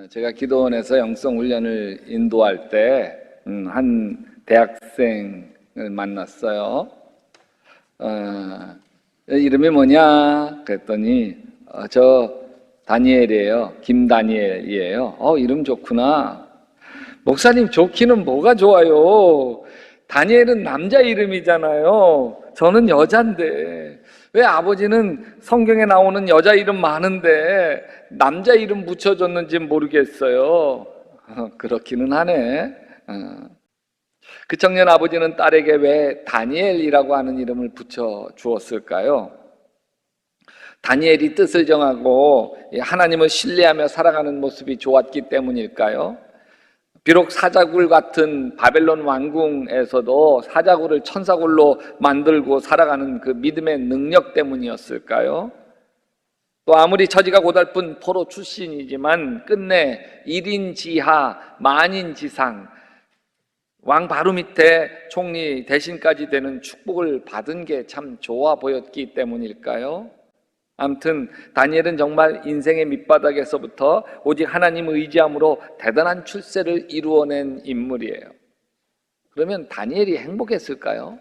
제가 기도원에서 영성훈련을 인도할 때 한 대학생을 만났어요. 이름이 뭐냐 그랬더니 저 다니엘이에요. 김다니엘이에요. 이름 좋구나. 목사님, 좋기는 뭐가 좋아요? 다니엘은 남자 이름이잖아요. 저는 여잔데 왜 아버지는 성경에 나오는 여자 이름 많은데 남자 이름 붙여줬는지 모르겠어요. 그렇기는 하네. 그 청년 아버지는 딸에게 왜 다니엘이라고 하는 이름을 붙여 주었을까요? 다니엘이 뜻을 정하고 하나님을 신뢰하며 살아가는 모습이 좋았기 때문일까요? 비록 사자굴 같은 바벨론 왕궁에서도 사자굴을 천사굴로 만들고 살아가는 그 믿음의 능력 때문이었을까요? 또 아무리 처지가 고달픈 포로 출신이지만 끝내 1인 지하, 만인 지상, 왕 바로 밑에 총리 대신까지 되는 축복을 받은 게 참 좋아 보였기 때문일까요? 아무튼 다니엘은 정말 인생의 밑바닥에서부터 오직 하나님을 의지함으로 대단한 출세를 이루어낸 인물이에요. 그러면 다니엘이 행복했을까요?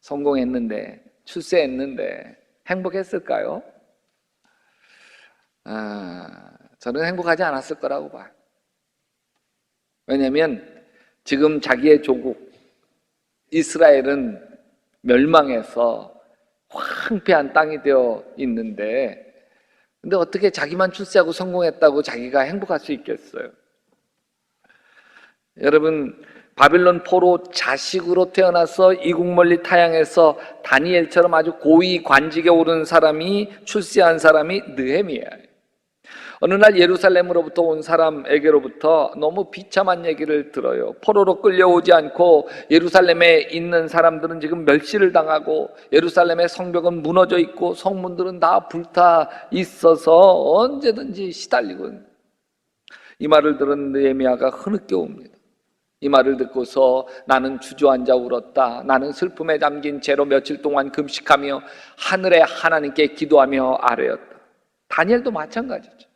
성공했는데, 출세했는데 행복했을까요? 저는 행복하지 않았을 거라고 봐요. 왜냐하면 지금 자기의 조국 이스라엘은 멸망해서 황폐한 땅이 되어 있는데, 근데 어떻게 자기만 출세하고 성공했다고 자기가 행복할 수 있겠어요? 여러분, 바빌론 포로 자식으로 태어나서 이국 멀리 타향해서 다니엘처럼 아주 고위 관직에 오른 사람이, 출세한 사람이 느헤미야예요. 어느 날 예루살렘으로부터 온 사람에게로부터 너무 비참한 얘기를 들어요. 포로로 끌려오지 않고 예루살렘에 있는 사람들은 지금 멸시를 당하고 예루살렘의 성벽은 무너져 있고 성문들은 다 불타 있어서 언제든지 시달리고, 이 말을 들은 느헤미야가 흐느껴옵니다. 이 말을 듣고서 나는 주저앉아 울었다. 나는 슬픔에 잠긴 채로 며칠 동안 금식하며 하늘의 하나님께 기도하며 아뢰었다. 다니엘도 마찬가지죠.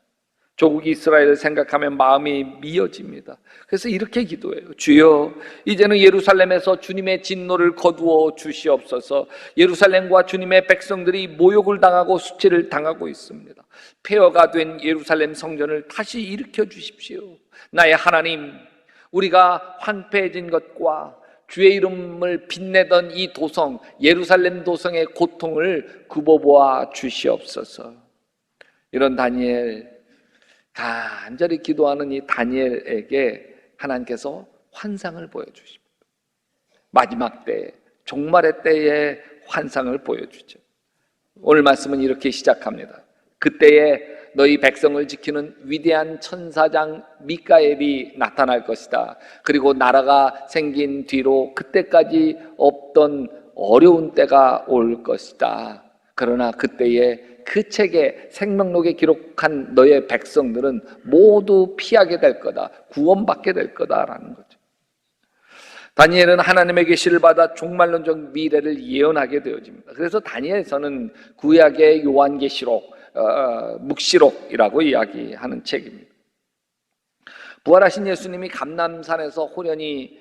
조국 이스라엘을 생각하면 마음이 미어집니다. 그래서 이렇게 기도해요. 주여, 이제는 예루살렘에서 주님의 진노를 거두어 주시옵소서. 예루살렘과 주님의 백성들이 모욕을 당하고 수치를 당하고 있습니다. 폐허가 된 예루살렘 성전을 다시 일으켜 주십시오. 나의 하나님, 우리가 황폐해진 것과 주의 이름을 빛내던 이 도성, 예루살렘 도성의 고통을 굽어보아 주시옵소서. 이런 다니엘, 간절히 기도하는 이 다니엘에게 하나님께서 환상을 보여주십니다. 마지막 때, 종말의 때의 환상을 보여주죠. 오늘 말씀은 이렇게 시작합니다. 그때에 너희 백성을 지키는 위대한 천사장 미카엘이 나타날 것이다. 그리고 나라가 생긴 뒤로 그때까지 없던 어려운 때가 올 것이다. 그러나 그때에 그 책에 생명록에 기록한 너의 백성들은 모두 피하게 될 거다. 구원받게 될 거다라는 거죠. 다니엘은 하나님의 계시를 받아 종말론적 미래를 예언하게 되어집니다. 그래서 다니엘서는 구약의 요한계시록, 묵시록이라고 이야기하는 책입니다. 부활하신 예수님이 감람산에서 호련히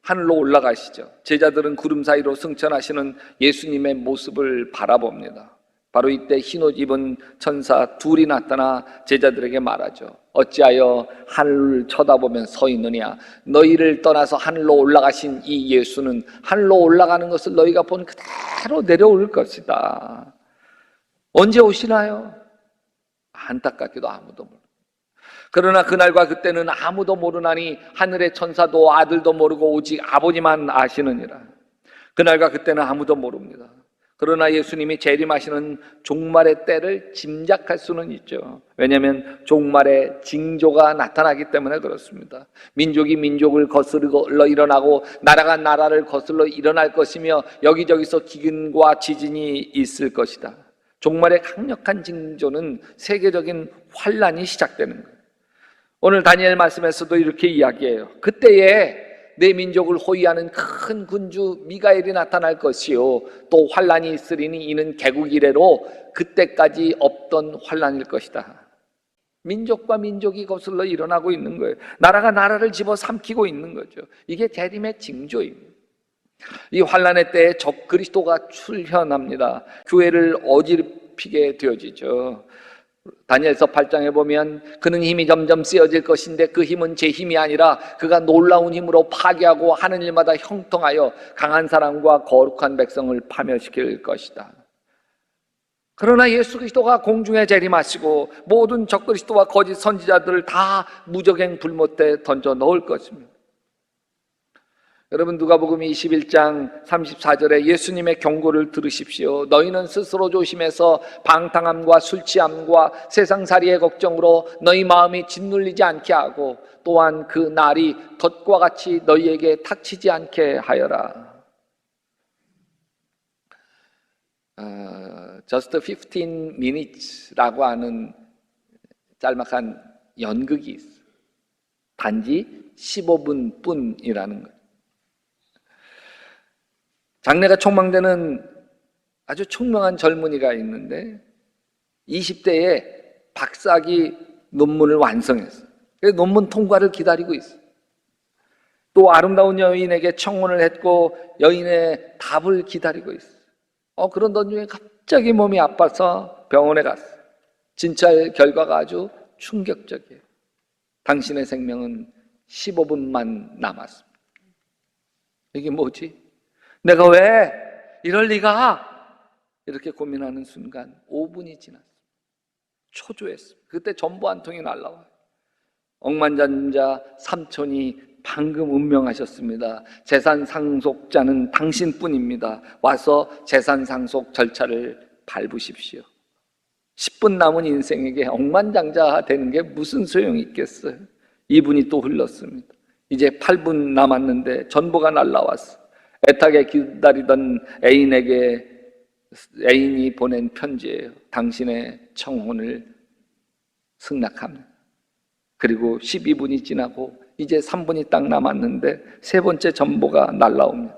하늘로 올라가시죠. 제자들은 구름 사이로 승천하시는 예수님의 모습을 바라봅니다. 바로 이때 흰옷 입은 천사 둘이 나타나 제자들에게 말하죠. 어찌하여 하늘을 쳐다보면 서 있느냐? 너희를 떠나서 하늘로 올라가신 이 예수는 하늘로 올라가는 것을 너희가 본 그대로 내려올 것이다. 언제 오시나요? 안타깝게도 아무도 모릅니다. 그러나 그날과 그때는 아무도 모르나니 하늘의 천사도 아들도 모르고 오직 아버지만 아시느니라. 그날과 그때는 아무도 모릅니다. 그러나 예수님이 재림하시는 종말의 때를 짐작할 수는 있죠. 왜냐하면 종말의 징조가 나타나기 때문에 그렇습니다. 민족이 민족을 거스르러 일어나고 나라가 나라를 거슬러 일어날 것이며 여기저기서 기근과 지진이 있을 것이다. 종말의 강력한 징조는 세계적인 환란이 시작되는 거예요. 오늘 다니엘 말씀에서도 이렇게 이야기해요. 그때에 내 민족을 호위하는 큰 군주 미가엘이 나타날 것이요 또 환란이 있으리니 이는 개국 이래로 그때까지 없던 환란일 것이다. 민족과 민족이 거슬러 일어나고 있는 거예요. 나라가 나라를 집어삼키고 있는 거죠. 이게 재림의 징조입니다. 이 환란의 때에 적그리스도가 출현합니다. 교회를 어지럽히게 되어지죠. 다니엘서 8장에 보면 그는 힘이 점점 쓰여질 것인데 그 힘은 제 힘이 아니라 그가 놀라운 힘으로 파괴하고 하는 일마다 형통하여 강한 사람과 거룩한 백성을 파멸시킬 것이다. 그러나 예수 그리스도가 공중에 재림하시고 모든 적그리스도와 거짓 선지자들을 다 무적행 불못에 던져 넣을 것입니다. 여러분, 누가복음 21장 34절에 예수님의 경고를 들으십시오. 너희는 스스로 조심해서 방탕함과 술취함과 세상살이의 걱정으로 너희 마음이 짓눌리지 않게 하고 또한 그 날이 덫과 같이 너희에게 닥치지 않게 하여라. Just 15 minutes라고 하는 짤막한 연극이 있어요. 단지 15분 뿐이라는 거예요. 장래가 촉망되는 아주 총명한 젊은이가 있는데 20대에 박사학위 논문을 완성했어요. 그래서 논문 통과를 기다리고 있어요. 또 아름다운 여인에게 청혼을 했고 여인의 답을 기다리고 있어요. 그런 도중에 갑자기 몸이 아파서 병원에 갔어요. 진찰 결과가 아주 충격적이에요. 당신의 생명은 15분만 남았습니다. 이게 뭐지? 내가 왜 이럴 리가? 이렇게 고민하는 순간 5분이 지났어요. 초조했어요. 그때 전보 한 통이 날라와요. 억만장자 삼촌이 방금 운명하셨습니다. 재산 상속자는 당신뿐입니다. 와서 재산 상속 절차를 밟으십시오. 10분 남은 인생에게 억만장자 되는 게 무슨 소용이 있겠어요? 2분이 또 흘렀습니다. 이제 8분 남았는데 전보가 날라왔어. 애타게 기다리던 애인이 보낸 편지예요. 당신의 청혼을 승낙합니다. 그리고 12분이 지나고 이제 3분이 딱 남았는데 세 번째 전보가 날라옵니다.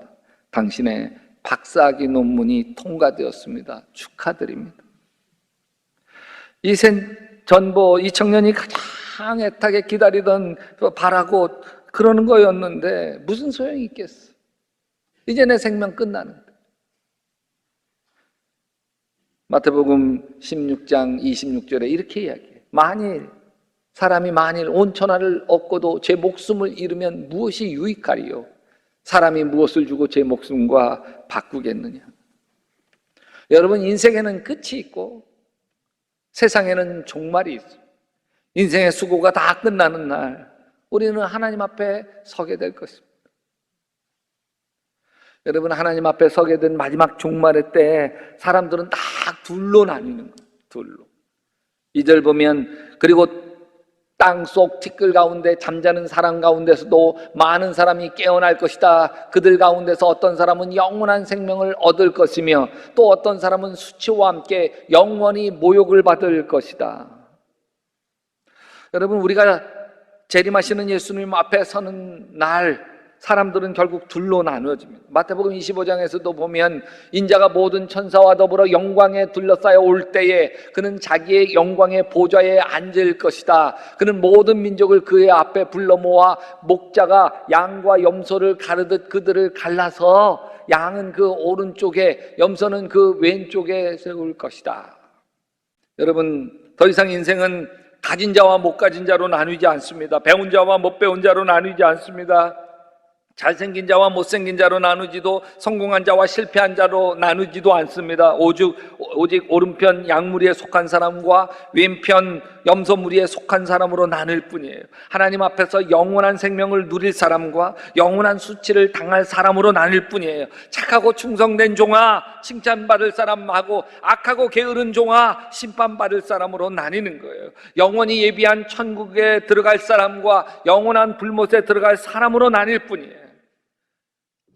당신의 박사학위 논문이 통과되었습니다. 축하드립니다. 이 전보, 이 청년이 가장 애타게 기다리던 바라고 그러는 거였는데 무슨 소용이 있겠어? 이제 내 생명 끝나는데. 마태복음 16장 26절에 이렇게 이야기해요. 사람이 만일 온 천하를 얻고도 제 목숨을 잃으면 무엇이 유익하리요? 사람이 무엇을 주고 제 목숨과 바꾸겠느냐? 여러분, 인생에는 끝이 있고 세상에는 종말이 있어요. 인생의 수고가 다 끝나는 날 우리는 하나님 앞에 서게 될 것입니다. 여러분, 하나님 앞에 서게 된 마지막 종말의 때에 사람들은 딱 둘로 나뉘는 거예요. 둘로. 2절 보면 그리고 땅속 티끌 가운데 잠자는 사람 가운데서도 많은 사람이 깨어날 것이다. 그들 가운데서 어떤 사람은 영원한 생명을 얻을 것이며 또 어떤 사람은 수치와 함께 영원히 모욕을 받을 것이다. 여러분, 우리가 재림하시는 예수님 앞에 서는 날 사람들은 결국 둘로 나누어집니다. 마태복음 25장에서도 보면 인자가 모든 천사와 더불어 영광에 둘러싸여 올 때에 그는 자기의 영광의 보좌에 앉을 것이다. 그는 모든 민족을 그의 앞에 불러 모아 목자가 양과 염소를 가르듯 그들을 갈라서 양은 그 오른쪽에 염소는 그 왼쪽에 세울 것이다. 여러분, 더 이상 인생은 가진 자와 못 가진 자로 나누지 않습니다. 배운 자와 못 배운 자로 나누지 않습니다. 잘생긴 자와 못생긴 자로 나누지도 성공한 자와 실패한 자로 나누지도 않습니다. 오직 오른편 양무리에 속한 사람과 왼편 염소무리에 속한 사람으로 나눌 뿐이에요. 하나님 앞에서 영원한 생명을 누릴 사람과 영원한 수치를 당할 사람으로 나눌 뿐이에요. 착하고 충성된 종아 칭찬받을 사람하고 악하고 게으른 종아 심판받을 사람으로 나뉘는 거예요. 영원히 예비한 천국에 들어갈 사람과 영원한 불못에 들어갈 사람으로 나뉠 뿐이에요.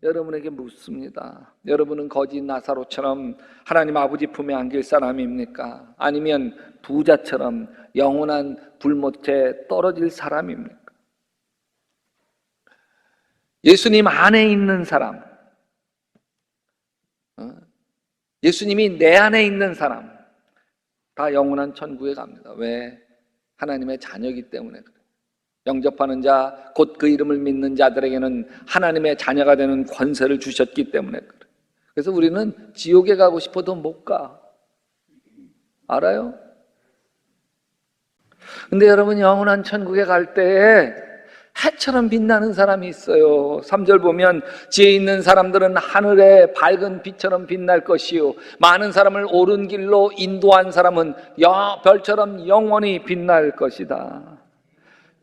여러분에게 묻습니다. 여러분은 거지 나사로처럼 하나님 아버지 품에 안길 사람입니까? 아니면 부자처럼 영원한 불못에 떨어질 사람입니까? 예수님 안에 있는 사람, 예수님이 내 안에 있는 사람 다 영원한 천국에 갑니다. 왜? 하나님의 자녀이기 때문에 그래요. 영접하는 자, 곧 그 이름을 믿는 자들에게는 하나님의 자녀가 되는 권세를 주셨기 때문에 그래요. 그래서 우리는 지옥에 가고 싶어도 못 가. 알아요? 근데 여러분, 영원한 천국에 갈 때에 해처럼 빛나는 사람이 있어요. 3절 보면 지혜 있는 사람들은 하늘의 밝은 빛처럼 빛날 것이요 많은 사람을 옳은 길로 인도한 사람은 별처럼 영원히 빛날 것이다.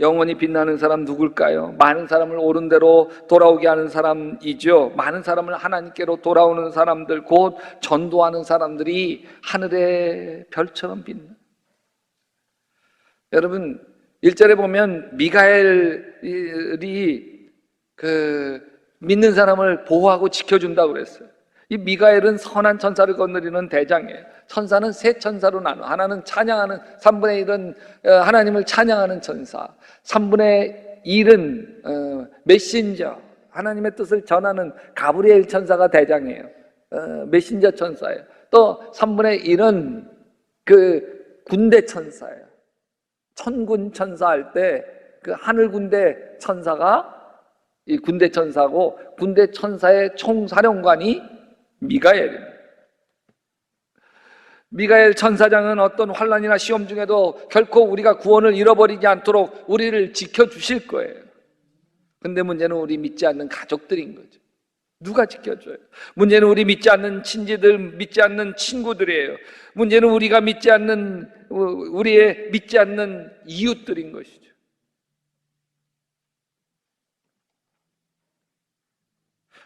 영원히 빛나는 사람 누굴까요? 많은 사람을 옳은 대로 돌아오게 하는 사람이죠. 많은 사람을 하나님께로 돌아오는 사람들, 곧 전도하는 사람들이 하늘의 별처럼 빛나. 여러분, 1절에 보면 미가엘이 믿는 사람을 보호하고 지켜준다고 그랬어요. 이 미가엘은 선한 천사를 거느리는 대장이에요. 천사는 세 천사로 나눠. 하나는 찬양하는 3분의 1은 하나님을 찬양하는 천사, 3분의 1은 메신저, 하나님의 뜻을 전하는 가브리엘 천사가 대장이에요. 메신저 천사예요. 또 3분의 1은 그 군대 천사예요. 천군 천사 할 때 그 하늘 군대 천사가 이 군대 천사고, 군대 천사의 총사령관이 미가엘입니다. 미가엘 천사장은 어떤 환난이나 시험 중에도 결코 우리가 구원을 잃어버리지 않도록 우리를 지켜주실 거예요. 근데 문제는 우리 믿지 않는 가족들인 거죠. 누가 지켜줘요? 문제는 우리 믿지 않는 친지들, 믿지 않는 친구들이에요. 문제는 우리가 믿지 않는, 우리의 믿지 않는 이웃들인 것이죠.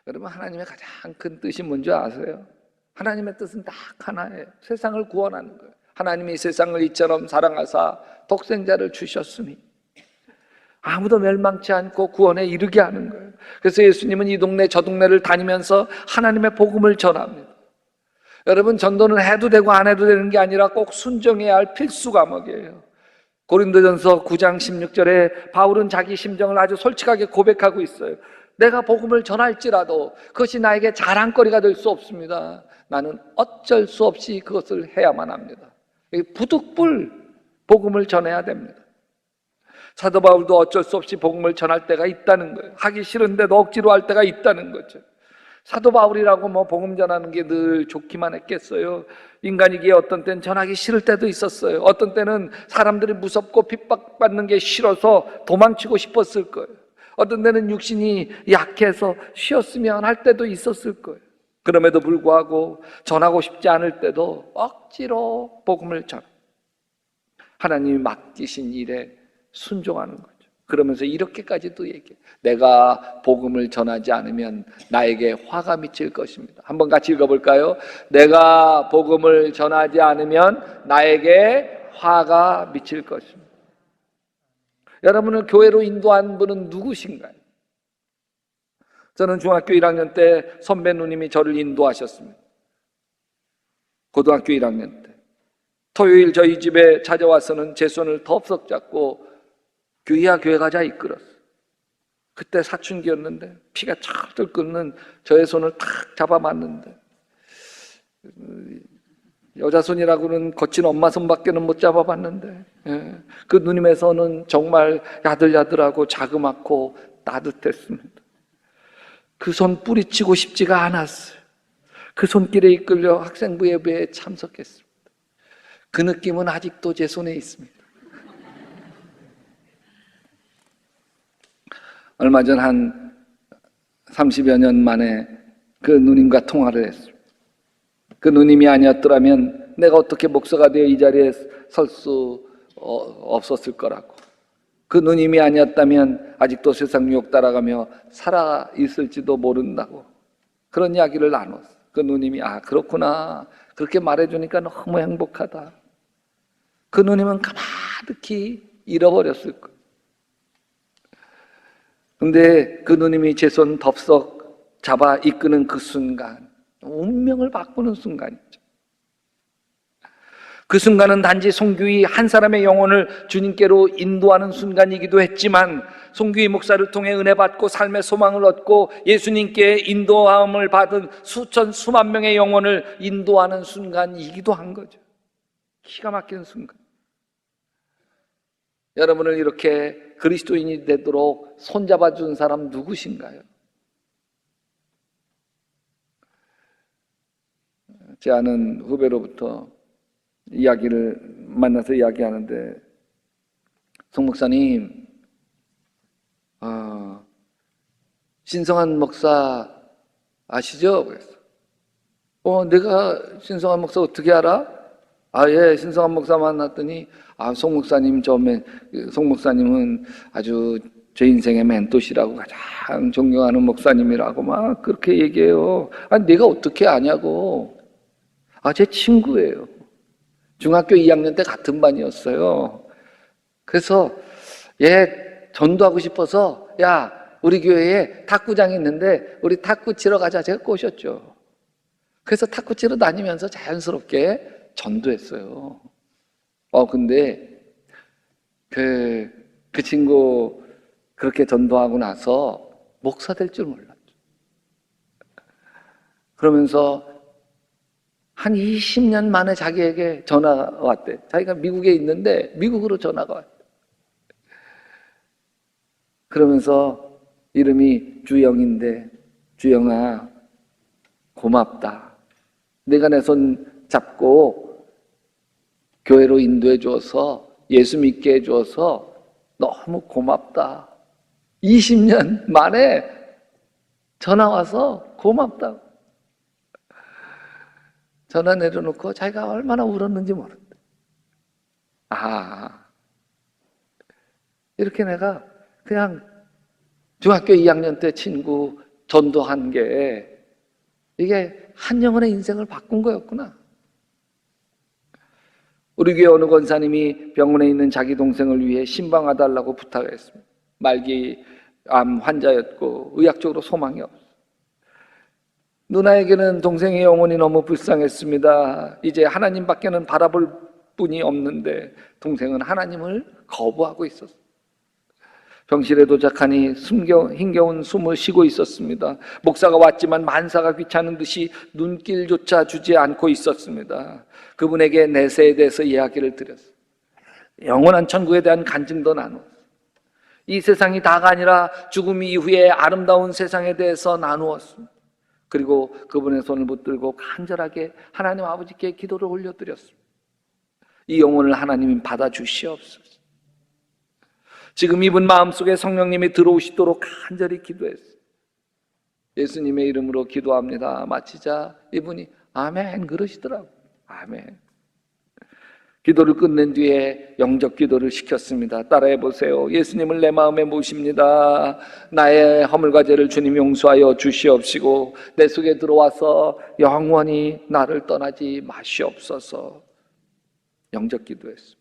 여러분, 하나님의 가장 큰 뜻이 뭔지 아세요? 하나님의 뜻은 딱 하나예요. 세상을 구원하는 거예요. 하나님이 세상을 이처럼 사랑하사 독생자를 주셨으니 아무도 멸망치 않고 구원에 이르게 하는 거예요. 그래서 예수님은 이 동네 저 동네를 다니면서 하나님의 복음을 전합니다. 여러분, 전도는 해도 되고 안 해도 되는 게 아니라 꼭 순종해야 할 필수 과목이에요. 고린도전서 9장 16절에 바울은 자기 심정을 아주 솔직하게 고백하고 있어요. 내가 복음을 전할지라도 그것이 나에게 자랑거리가 될 수 없습니다. 나는 어쩔 수 없이 그것을 해야만 합니다. 부득불 복음을 전해야 됩니다. 사도 바울도 어쩔 수 없이 복음을 전할 때가 있다는 거예요. 하기 싫은데도 억지로 할 때가 있다는 거죠. 사도 바울이라고 복음 전하는 게 늘 좋기만 했겠어요? 인간이기에 어떤 때는 전하기 싫을 때도 있었어요. 어떤 때는 사람들이 무섭고 핍박받는 게 싫어서 도망치고 싶었을 거예요. 어떤 때는 육신이 약해서 쉬었으면 할 때도 있었을 거예요. 그럼에도 불구하고 전하고 싶지 않을 때도 억지로 복음을 전, 하나님이 맡기신 일에 순종하는 거죠. 그러면서 이렇게까지도 얘기해요. 내가 복음을 전하지 않으면 나에게 화가 미칠 것입니다. 한번 같이 읽어볼까요? 내가 복음을 전하지 않으면 나에게 화가 미칠 것입니다. 여러분을 교회로 인도한 분은 누구신가요? 저는 중학교 1학년 때 선배 누님이 저를 인도하셨습니다. 고등학교 1학년 때 토요일 저희 집에 찾아와서는 제 손을 덥석 잡고 규희야 교회 가자 이끌었어요. 그때 사춘기였는데 피가 철철 끓는 저의 손을 탁 잡아봤는데, 여자 손이라고는 거친 엄마 손밖에는 못 잡아봤는데, 그 누님의 손은 정말 야들야들하고 자그맣고 따뜻했습니다. 그 손 뿌리치고 싶지가 않았어요. 그 손길에 이끌려 학생부 예배에 참석했습니다. 그 느낌은 아직도 제 손에 있습니다. 얼마 전 한 30여 년 만에 그 누님과 통화를 했습니다. 그 누님이 아니었더라면 내가 어떻게 목사가 되어 이 자리에 설 수 없었을 거라고. 그 누님이 아니었다면 아직도 세상 유혹 따라가며 살아 있을지도 모른다고. 그런 이야기를 나눴어요. 그 누님이 그렇구나. 그렇게 말해주니까 너무 행복하다. 그 누님은 가만히 잃어버렸을 거예요. 근데 그 누님이 제 손 덥석 잡아 이끄는 그 순간, 운명을 바꾸는 순간이죠. 그 순간은 단지 송규희 한 사람의 영혼을 주님께로 인도하는 순간이기도 했지만, 송규희 목사를 통해 은혜 받고 삶의 소망을 얻고 예수님께 인도함을 받은 수천 수만 명의 영혼을 인도하는 순간이기도 한 거죠. 기가 막힌 순간. 여러분을 이렇게 그리스도인이 되도록 손잡아 준 사람 누구신가요? 제 아는 후배로부터 이야기를 만나서 이야기하는데, 송 목사님, 신성한 목사 아시죠? 그랬어. 내가 신성한 목사 어떻게 알아? 예, 신성한 목사 만났더니, 송 목사님, 송 목사님은 아주 제 인생의 멘토시라고, 가장 존경하는 목사님이라고 막 그렇게 얘기해요. 내가 어떻게 아냐고. 제 친구예요. 중학교 2학년 때 같은 반이었어요. 그래서 얘 전도하고 싶어서, 야, 우리 교회에 탁구장이 있는데 우리 탁구 치러 가자. 제가 꼬셨죠. 그래서 탁구 치러 다니면서 자연스럽게 전도했어요. 근데 그 친구 그렇게 전도하고 나서 목사 될 줄 몰랐죠. 그러면서 한 20년 만에 자기에게 전화가 왔대. 자기가 미국에 있는데 미국으로 전화가 왔대. 그러면서 이름이 주영인데, 주영아, 고맙다. 내가 내 손 잡고 교회로 인도해 주어서, 예수 믿게 해 주어서 너무 고맙다. 20년 만에 전화 와서 고맙다. 전화 내려놓고 자기가 얼마나 울었는지 모른다. 이렇게 내가 그냥 중학교 2학년 때 친구 전도한 게 이게 한 영혼의 인생을 바꾼 거였구나. 우리 교회 어느 권사님이 병원에 있는 자기 동생을 위해 신방해달라고 부탁을 했습니다. 말기암 환자였고 의학적으로 소망이 없어요. 누나에게는 동생의 영혼이 너무 불쌍했습니다. 이제 하나님밖에는 바라볼 분이 없는데 동생은 하나님을 거부하고 있었어요. 병실에 도착하니 힘겨운 숨을 쉬고 있었습니다. 목사가 왔지만 만사가 귀찮은 듯이 눈길조차 주지 않고 있었습니다. 그분에게 내세에 대해서 이야기를 드렸어요. 영원한 천국에 대한 간증도 나누었어요. 이 세상이 다가 아니라 죽음 이후에 아름다운 세상에 대해서 나누었습니다. 그리고 그분의 손을 붙들고 간절하게 하나님 아버지께 기도를 올려드렸습니다. 이 영혼을 하나님이 받아주시옵소서. 지금 이분 마음속에 성령님이 들어오시도록 간절히 기도했어요. 예수님의 이름으로 기도합니다. 마치자 이분이 아멘 그러시더라고요. 아멘. 기도를 끝낸 뒤에 영접 기도를 시켰습니다. 따라해 보세요. 예수님을 내 마음에 모십니다. 나의 허물과 죄를 주님 용서하여 주시옵시고 내 속에 들어와서 영원히 나를 떠나지 마시옵소서. 영접 기도했습니다.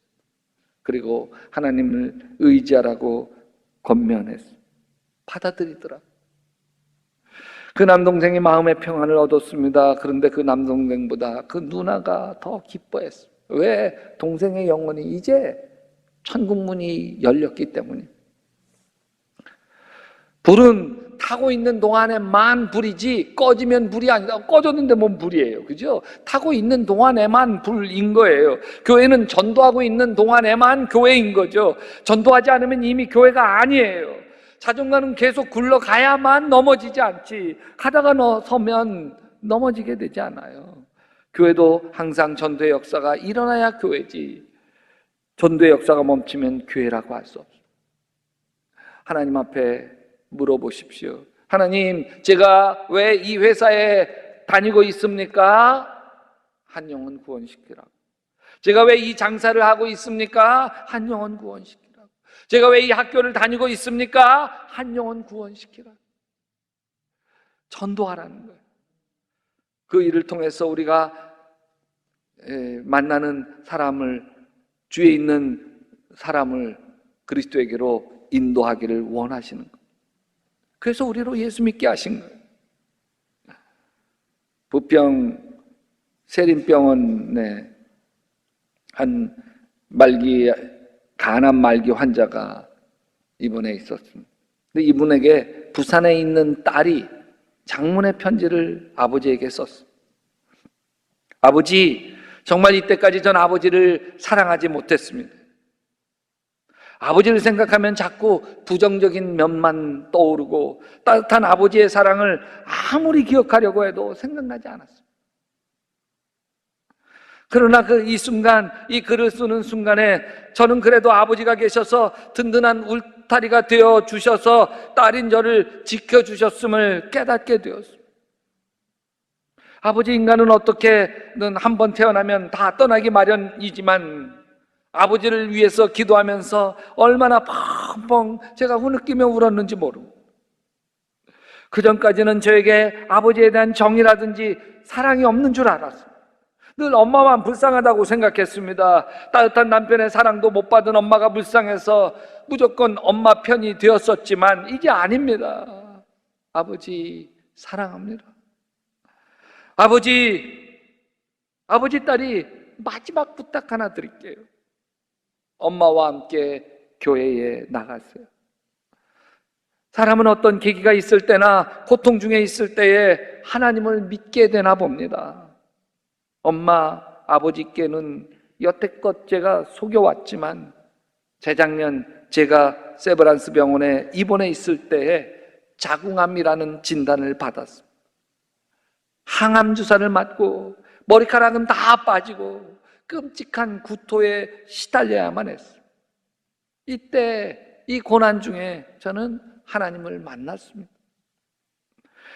그리고 하나님을 의지하라고 권면했습니다. 받아들이더라. 그 남동생이 마음의 평안을 얻었습니다. 그런데 그 남동생보다 그 누나가 더 기뻐했습니다. 왜? 동생의 영혼이 이제 천국문이 열렸기 때문에. 불은 타고 있는 동안에만 불이지 꺼지면 불이 아니다. 꺼졌는데 뭔 불이에요, 그죠? 타고 있는 동안에만 불인 거예요. 교회는 전도하고 있는 동안에만 교회인 거죠. 전도하지 않으면 이미 교회가 아니에요. 자전거는 계속 굴러가야만 넘어지지 않지, 가다가 서면 넘어지게 되지 않아요. 교회도 항상 전도의 역사가 일어나야 교회지, 전도의 역사가 멈추면 교회라고 할 수 없어요. 하나님 앞에 물어보십시오. 하나님, 제가 왜 이 회사에 다니고 있습니까? 한 영혼 구원시키라고. 제가 왜 이 장사를 하고 있습니까? 한 영혼 구원시키라고. 제가 왜 이 학교를 다니고 있습니까? 한 영혼 구원시키라고. 전도하라는 거예요. 그 일을 통해서 우리가 만나는 사람을, 주위에 있는 사람을 그리스도에게로 인도하기를 원하시는 거예요. 그래서 우리로 예수 믿게 하신 거예요. 부평 세림병원에 한 간암 말기 환자가 입원해 있었습니다. 근데 이분에게 부산에 있는 딸이 장문의 편지를 아버지에게 썼어요. 아버지, 정말 이때까지 전 아버지를 사랑하지 못했습니다. 아버지를 생각하면 자꾸 부정적인 면만 떠오르고 따뜻한 아버지의 사랑을 아무리 기억하려고 해도 생각나지 않았습니다. 그러나 이 순간, 이 글을 쓰는 순간에 저는 그래도 아버지가 계셔서 든든한 울타리가 되어 주셔서 딸인 저를 지켜주셨음을 깨닫게 되었습니다. 아버지, 인간은 어떻게든 한번 태어나면 다 떠나기 마련이지만 아버지를 위해서 기도하면서 얼마나 펑펑 제가 흐느끼며 울었는지 모르고, 그 전까지는 저에게 아버지에 대한 정이라든지 사랑이 없는 줄 알았어요. 늘 엄마만 불쌍하다고 생각했습니다. 따뜻한 남편의 사랑도 못 받은 엄마가 불쌍해서 무조건 엄마 편이 되었었지만 이게 아닙니다. 아버지 사랑합니다. 아버지 딸이 마지막 부탁 하나 드릴게요. 엄마와 함께 교회에 나가세요. 사람은 어떤 계기가 있을 때나 고통 중에 있을 때에 하나님을 믿게 되나 봅니다. 엄마, 아버지께는 여태껏 제가 속여왔지만 재작년 제가 세브란스 병원에 입원해 있을 때에 자궁암이라는 진단을 받았습니다. 항암 주사를 맞고 머리카락은 다 빠지고 끔찍한 구토에 시달려야만 했어요. 이때 이 고난 중에 저는 하나님을 만났습니다.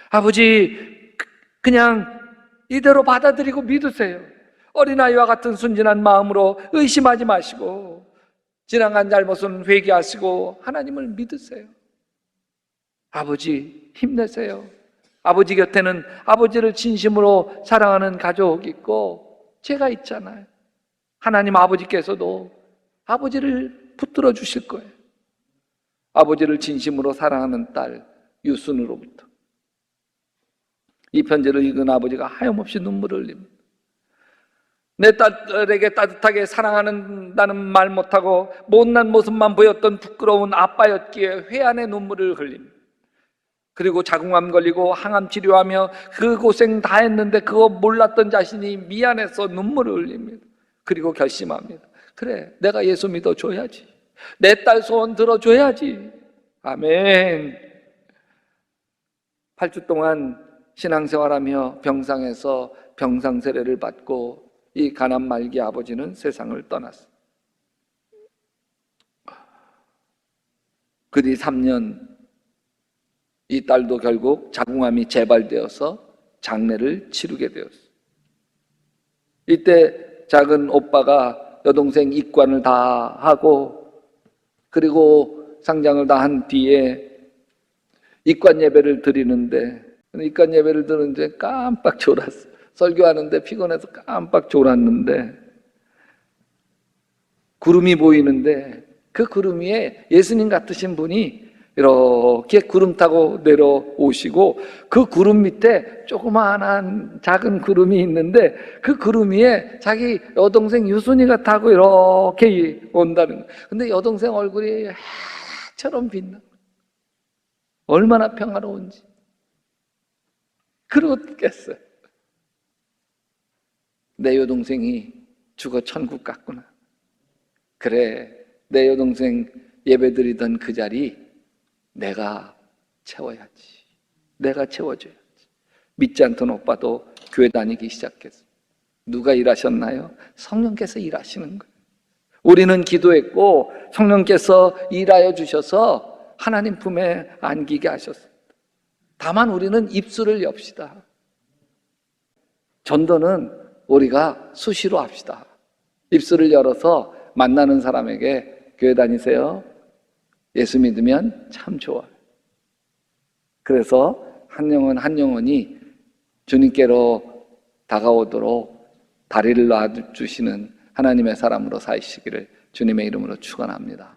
아버지, 그냥 이대로 받아들이고 믿으세요. 어린아이와 같은 순진한 마음으로 의심하지 마시고 지나간 잘못은 회개하시고 하나님을 믿으세요. 아버지, 힘내세요. 아버지 곁에는 아버지를 진심으로 사랑하는 가족이 있고 제가 있잖아요. 하나님 아버지께서도 아버지를 붙들어 주실 거예요. 아버지를 진심으로 사랑하는 딸 유순으로부터 이 편지를 읽은 아버지가 하염없이 눈물을 흘립니다. 내 딸에게 따뜻하게 사랑한다는 말 못하고 못난 모습만 보였던 부끄러운 아빠였기에 회한의 눈물을 흘립니다. 그리고 자궁암 걸리고 항암 치료하며 그 고생 다 했는데 그거 몰랐던 자신이 미안해서 눈물을 흘립니다. 그리고 결심합니다. 그래, 내가 예수 믿어줘야지. 내 딸 소원 들어줘야지. 아멘. 8주 동안 신앙생활하며 병상에서 병상 세례를 받고 이 가난 말기 아버지는 세상을 떠났습니다. 그 뒤 3년 이 딸도 결국 자궁암이 재발되어서 장례를 치르게 되었어요. 이때 작은 오빠가 여동생 입관을 다 하고 그리고 상장을 다 한 뒤에 입관 예배를 드리는데 입관 예배를 드는데 깜빡 졸았어. 설교하는데 피곤해서 깜빡 졸았는데 구름이 보이는데 그 구름 위에 예수님 같으신 분이 이렇게 구름 타고 내려오시고 그 구름 밑에 조그마한 작은 구름이 있는데 그 구름 위에 자기 여동생 유순이가 타고 이렇게 온다는 거예요. 근데 여동생 얼굴이 해처럼 빛나. 얼마나 평화로운지. 그러고 깼어요. 내 여동생이 죽어 천국 갔구나. 그래, 내 여동생 예배드리던 그 자리 내가 채워야지. 내가 채워줘야지. 믿지 않던 오빠도 교회 다니기 시작했어. 누가 일하셨나요? 성령께서 일하시는 거예요. 우리는 기도했고 성령께서 일하여 주셔서 하나님 품에 안기게 하셨습니다. 다만 우리는 입술을 엽시다. 전도는 우리가 수시로 합시다. 입술을 열어서 만나는 사람에게 교회 다니세요? 예수 믿으면 참 좋아요. 그래서 한 영혼 한 영혼이 주님께로 다가오도록 다리를 놔주시는 하나님의 사람으로 사시기를 주님의 이름으로 축원합니다.